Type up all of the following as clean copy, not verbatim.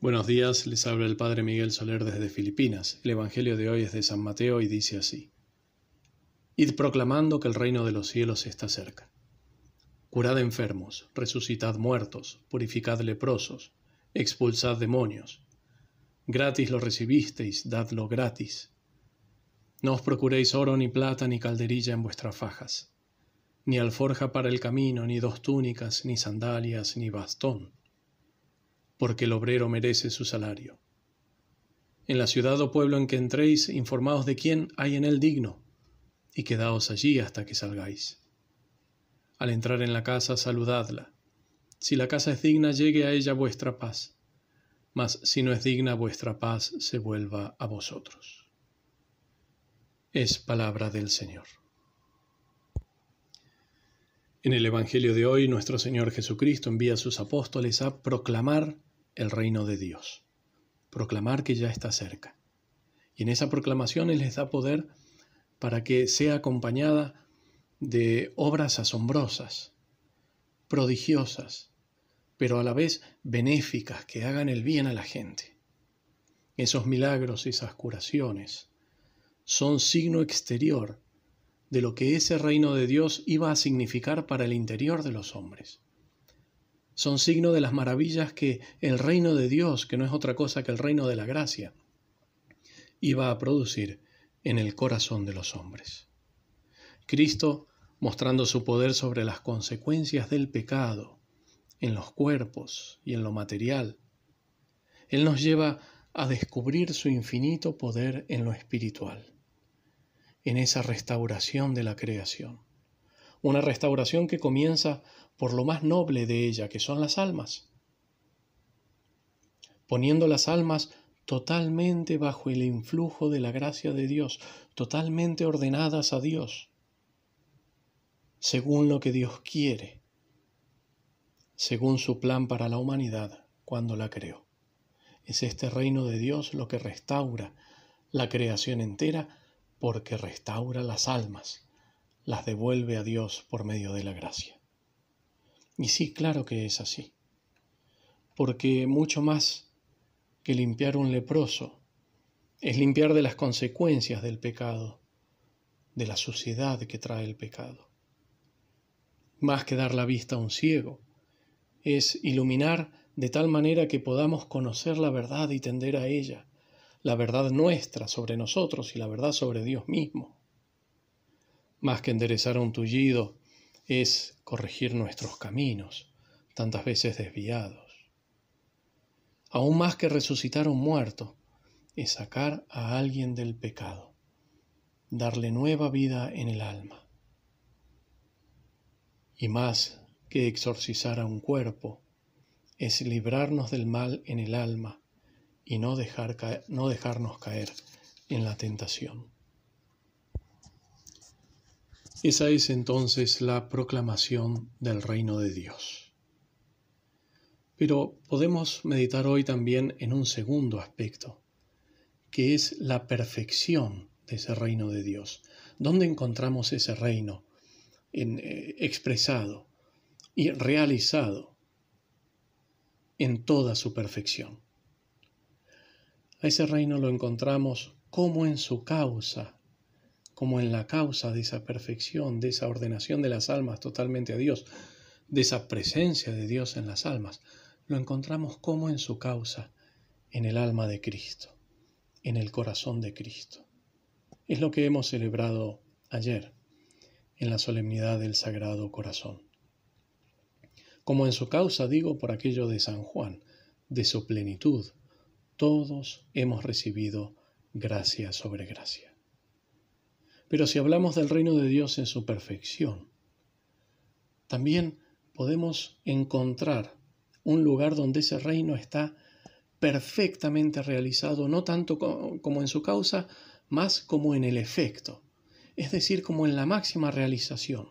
Buenos días, les habla el Padre Miguel Soler desde Filipinas. El Evangelio de hoy es de San Mateo y dice así: Id proclamando que el reino de los cielos está cerca. Curad enfermos, resucitad muertos, purificad leprosos, expulsad demonios. Gratis lo recibisteis, dadlo gratis. No os procuréis oro ni plata ni calderilla en vuestras fajas, ni alforja para el camino, ni 2 túnicas, ni sandalias, ni bastón, porque el obrero merece su salario. En la ciudad o pueblo en que entréis, informaos de quién hay en él digno, y quedaos allí hasta que salgáis. Al entrar en la casa, saludadla. Si la casa es digna, llegue a ella vuestra paz, mas si no es digna, vuestra paz se vuelva a vosotros. Es palabra del Señor. En el Evangelio de hoy, nuestro Señor Jesucristo envía a sus apóstoles a proclamar el reino de Dios, proclamar que ya está cerca. Y en esa proclamación Él les da poder para que sea acompañada de obras asombrosas, prodigiosas, pero a la vez benéficas, que hagan el bien a la gente. Esos milagros, esas curaciones, son signo exterior de lo que ese reino de Dios iba a significar para el interior de los hombres. Son signo de las maravillas que el reino de Dios, que no es otra cosa que el reino de la gracia, iba a producir en el corazón de los hombres. Cristo, mostrando su poder sobre las consecuencias del pecado, en los cuerpos y en lo material, Él nos lleva a descubrir su infinito poder en lo espiritual, en esa restauración de la creación. Una restauración que comienza por lo más noble de ella, que son las almas, poniendo las almas totalmente bajo el influjo de la gracia de Dios, totalmente ordenadas a Dios, según lo que Dios quiere, según su plan para la humanidad cuando la creó. Es este reino de Dios lo que restaura la creación entera, porque restaura las almas, las devuelve a Dios por medio de la gracia. Y sí, claro que es así, porque mucho más que limpiar un leproso es limpiar de las consecuencias del pecado, de la suciedad que trae el pecado. Más que dar la vista a un ciego, es iluminar de tal manera que podamos conocer la verdad y tender a ella, la verdad nuestra sobre nosotros y la verdad sobre Dios mismo. Más que enderezar un tullido, es corregir nuestros caminos, tantas veces desviados. Aún más que resucitar a un muerto, es sacar a alguien del pecado, darle nueva vida en el alma. Y más que exorcizar a un cuerpo, es librarnos del mal en el alma y no dejarnos caer en la tentación. Esa es entonces la proclamación del reino de Dios. Pero podemos meditar hoy también en un segundo aspecto, que es la perfección de ese reino de Dios. ¿Dónde encontramos ese reino expresado y realizado en toda su perfección? A ese reino lo encontramos como en su causa, como en la causa de esa perfección, de esa ordenación de las almas totalmente a Dios, de esa presencia de Dios en las almas. Lo encontramos como en su causa, en el alma de Cristo, en el corazón de Cristo. Es lo que hemos celebrado ayer, en la solemnidad del Sagrado Corazón. Como en su causa, digo, por aquello de San Juan, de su plenitud, todos hemos recibido gracia sobre gracia. Pero si hablamos del reino de Dios en su perfección, también podemos encontrar un lugar donde ese reino está perfectamente realizado, no tanto como en su causa, más como en el efecto, es decir, como en la máxima realización.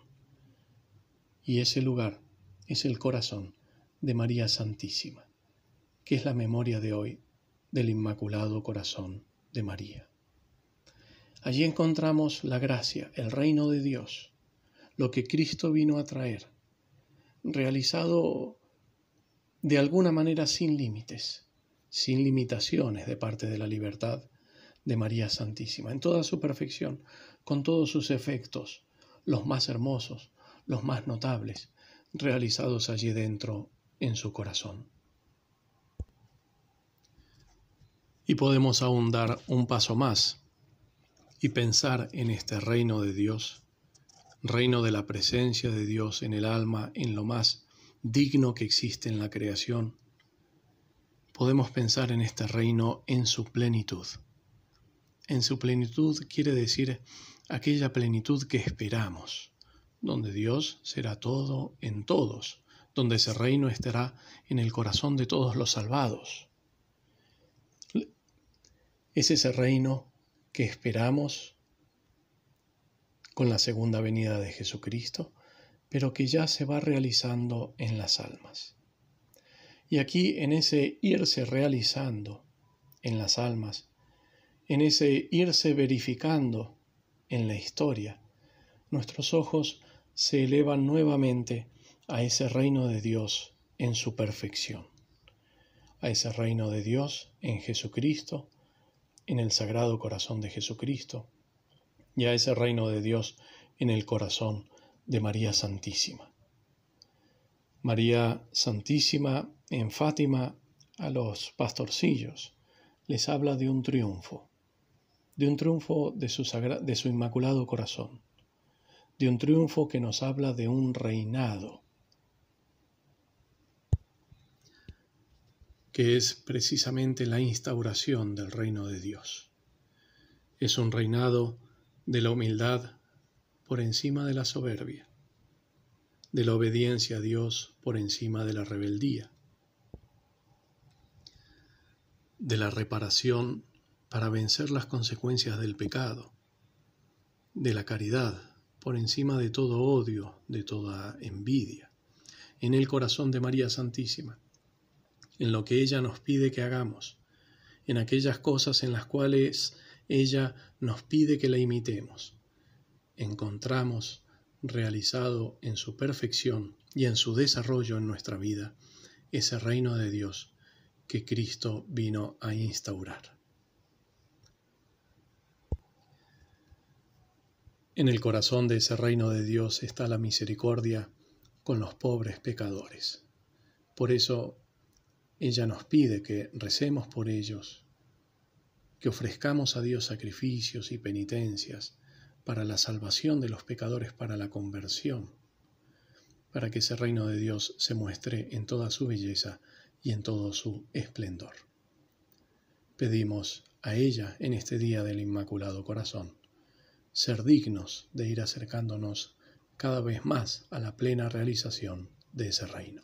Y ese lugar es el corazón de María Santísima, que es la memoria de hoy del Inmaculado Corazón de María. Allí encontramos la gracia, el reino de Dios, lo que Cristo vino a traer, realizado de alguna manera sin límites, sin limitaciones de parte de la libertad de María Santísima, en toda su perfección, con todos sus efectos, los más hermosos, los más notables, realizados allí dentro en su corazón. Y podemos aún dar un paso más y pensar en este reino de Dios, reino de la presencia de Dios en el alma, en lo más digno que existe en la creación. Podemos pensar en este reino en su plenitud. En su plenitud quiere decir aquella plenitud que esperamos, donde Dios será todo en todos, donde ese reino estará en el corazón de todos los salvados. Es ese reino que esperamos con la segunda venida de Jesucristo, pero que ya se va realizando en las almas. Y aquí, en ese irse realizando en las almas, en ese irse verificando en la historia, nuestros ojos se elevan nuevamente a ese reino de Dios en su perfección, a ese reino de Dios en Jesucristo, en el Sagrado Corazón de Jesucristo, y a ese reino de Dios en el corazón de María Santísima. María Santísima en Fátima a los pastorcillos les habla de un triunfo de su Inmaculado Corazón, de un triunfo que nos habla de un reinado, que es precisamente la instauración del reino de Dios. Es un reinado de la humildad por encima de la soberbia, de la obediencia a Dios por encima de la rebeldía, de la reparación para vencer las consecuencias del pecado, de la caridad por encima de todo odio, de toda envidia, en el corazón de María Santísima, en lo que ella nos pide que hagamos, en aquellas cosas en las cuales ella nos pide que la imitemos. Encontramos realizado en su perfección y en su desarrollo en nuestra vida ese reino de Dios que Cristo vino a instaurar. En el corazón de ese reino de Dios está la misericordia con los pobres pecadores. Por eso ella nos pide que recemos por ellos, que ofrezcamos a Dios sacrificios y penitencias para la salvación de los pecadores, para la conversión, para que ese reino de Dios se muestre en toda su belleza y en todo su esplendor. Pedimos a ella en este día del Inmaculado Corazón ser dignos de ir acercándonos cada vez más a la plena realización de ese reino.